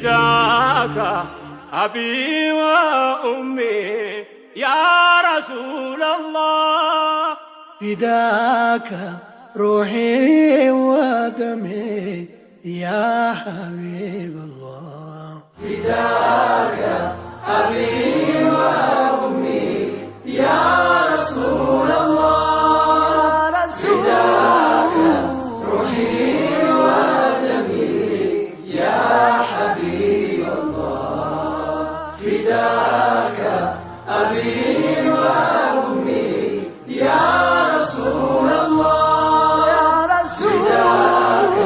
فداك أبي وأمي يا رسول الله فداك روحي ودمي يا حبيب الله فداك أبي وأمي يا رسول الله فداك روحي ودمي يا حبيب الله فداك أبي وأمي يا رسول الله يا رسول فداك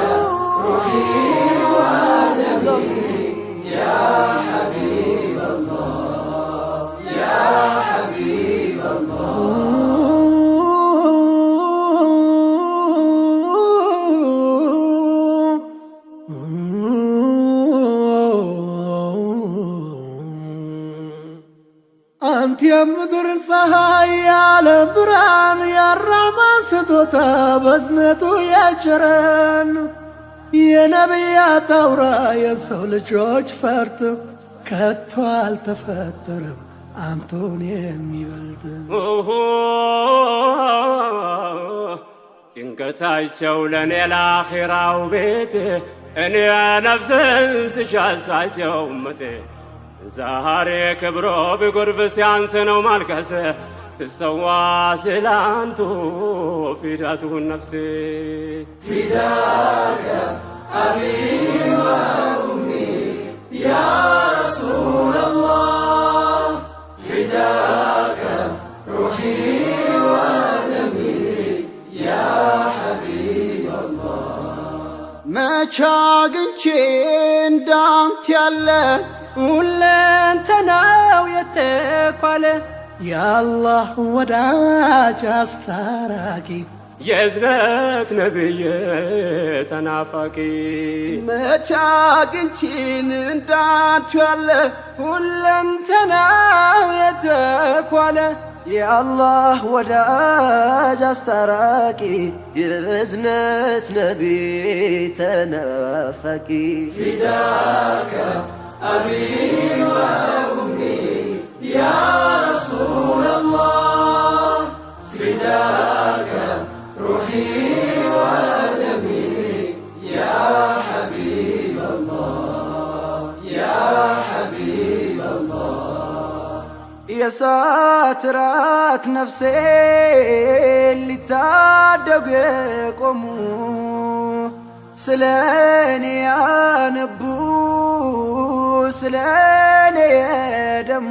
روحي ودمي يا حبيب الله يا حبيب الله أنت يا مدر صهاي يا لبران يا الرحمن ستوتا بزنتو يا جران يا نبيات أورا يا سول جوج فرت كتو التفترم أنتوني የሚበልጥ ጭንቀታቸው ለኔ ለአኺራው ቤት እኔ ነፍስን ስሻሳቸው እመቴ ዛሬ ክብሮ ቢጎርፍ ሲያንስ ነው ማልቀስ ትሰዋ ስላንቱ ፊዳቱን ነፍሴ فداك أبي وأمي يا رسول الله فداك روحي ودمي يا حبيب الله መቻ አግኝቼ እንዳንተ ያለ ሁለንተናው የተኳለ የአላህ ወዳጅ አስታራቂ የእዝነት ነብይ ተናፋቂ መቻ አግኝቼን እንዳንተ ያለ ሁለንተናው የተኳለ የአላህ ወዳጅ አስታራቂ የእዝነት ነቢይ ተናፋቂ فداك أبي وأمي يا رسول الله فداك روحي ودمي يا حبيب الله يا حبيب الله የእሳት ራት ነፍሴ ሊታደጉ የቆሙ ስለኔ ያነቡ ስለኔ የደሙ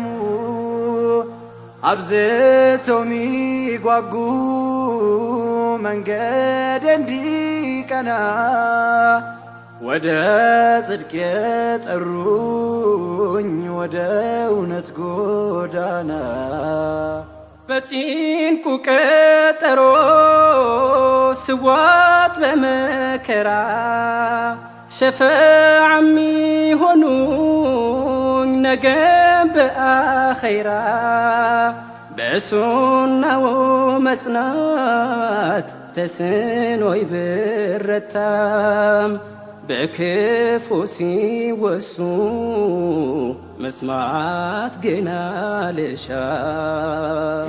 አብዝተው ሚጓጉ መንገድ እንዲቀና ወደ ጽድቅ የጠሩኝ ወደ እውነት ጎዳና በጭንቁ ቀጠሮ ስዋት በመከራ ሸፈዓ ሚሆኑኝ ነገም በአኸይራ በሱናው መጽናት ተስኖይ ብረታም በክፉ ሲወሱ መስማት ግን አልሻም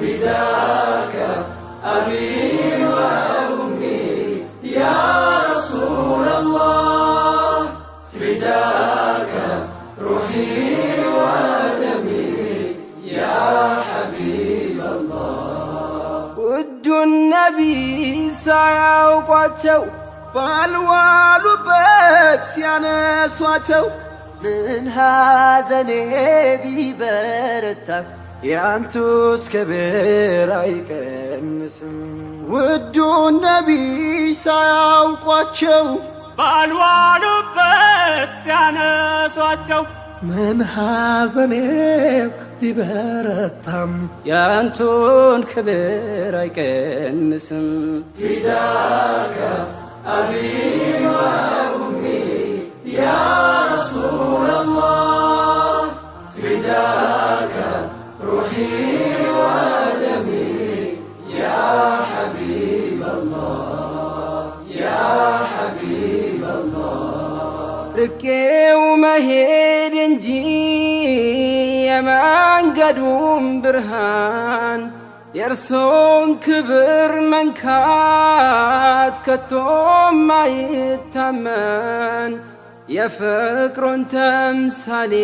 فداك أبي وأمي يا رسول الله فداك روحي ودمي يا حبيب الله ውዱ ነቢይ ሳያውቋቸው ባልዋሉበት ሲያነሷቸው ምን ሐዘኔ ቢበረታ ያንቱስ ክብር አይቀንስም ውዱ ነቢይ ሳያውቋቸው ባልዋሉበት ሲያነሷቸው ምን ሐዘኔ ቢበረታም ያንቱን ክብር አይቀንስም فداك أبي وأمي يا رسول الله فداك روحي ودمي يا حبيب الله يا حبيب الله ርቄው መሄድ መሄድ እንጂ የመንገዱም ብርሃን የእርሶን ክብር መንካት ከቶም አይታመን። የፍቅሮን ተምሳሌት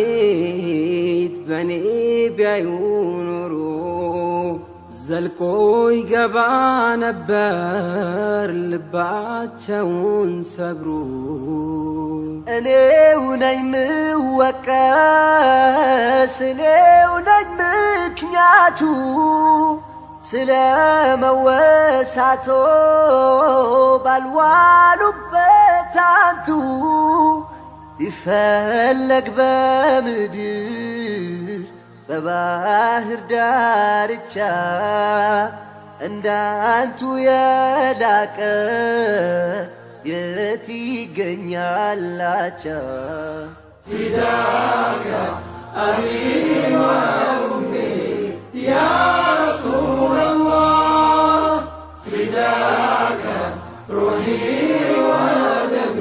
በኔ ቢያዩ ኖሮ ዘልቆ ይገባ ነበር ልባቸውን ሰብሮ። እኔው ነኝ ምወቀስ እኔው ነኝ ምክንያቱ ስለ መወሳቶ ባልዋሉበት አንቱ ቢፈለግ በምድር በባህር ዳርቻ እንዳንቱ የላቀ የት ይገኛላቻ? ፊዳከ አቢ ወኡሚ ያ ረሱለላህ ፊዳከ ሩሒ ወደሚ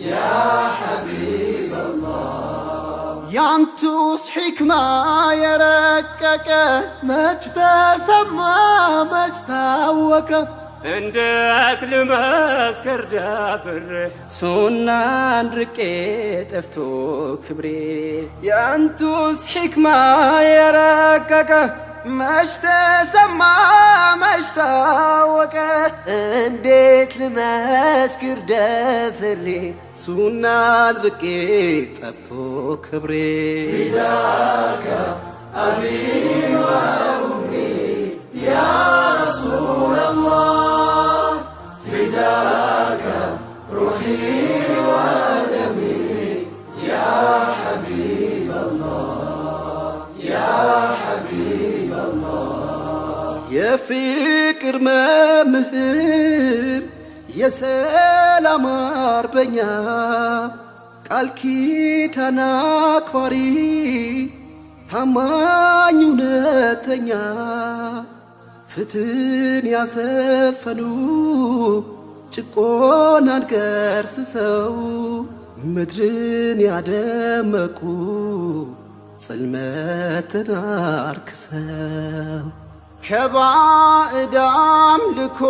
ያ ሐቢበላህ። ያንቱስ ሕክማ የረቀቀ መች ተሰማ መች ታወቀ? እንዴት ልመስክር ደፍሬ ሱናን ርቄ ጠፍቶ ክብሬ። ያንቱስ ሕክማ የረቀቀ መች ተሰማ መች ታወቀ? እንዴት ልመስክር ደፍሬ ሱናን ርቄ ጠፍቶ ክብሬ። ፊዳከ አቢ ወኡሚ ያ ረሱለላህ ፊዳከ ሩሒ ወደሚ ያ ሐቢበላህ ያ ሐቢበላህ። የፍቅር መምህር የሰላም አርበኛ ቃል ኪዳን አክባሪ ታማኝ እውነተኛ ፍትህን ያሰፈኑ ጭቆናን ገርስሰው ምድርን ያደመቁ ጽልመትን አርክሰው ከባዕድ አምልኮ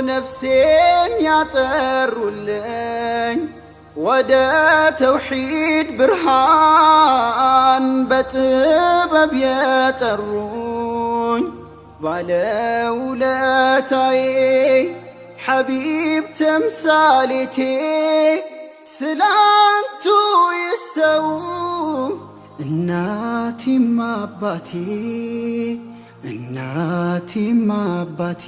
ነፍሴን ያጠሩልኝ ወደ ተውሒድ ብርሃን በጥበብ የጠሩኝ ባለውለታዬ ሐቢብ ተምሳሌቴ ስላንቱ ይሰው እናቴም አባቴ እናቴም አባቴ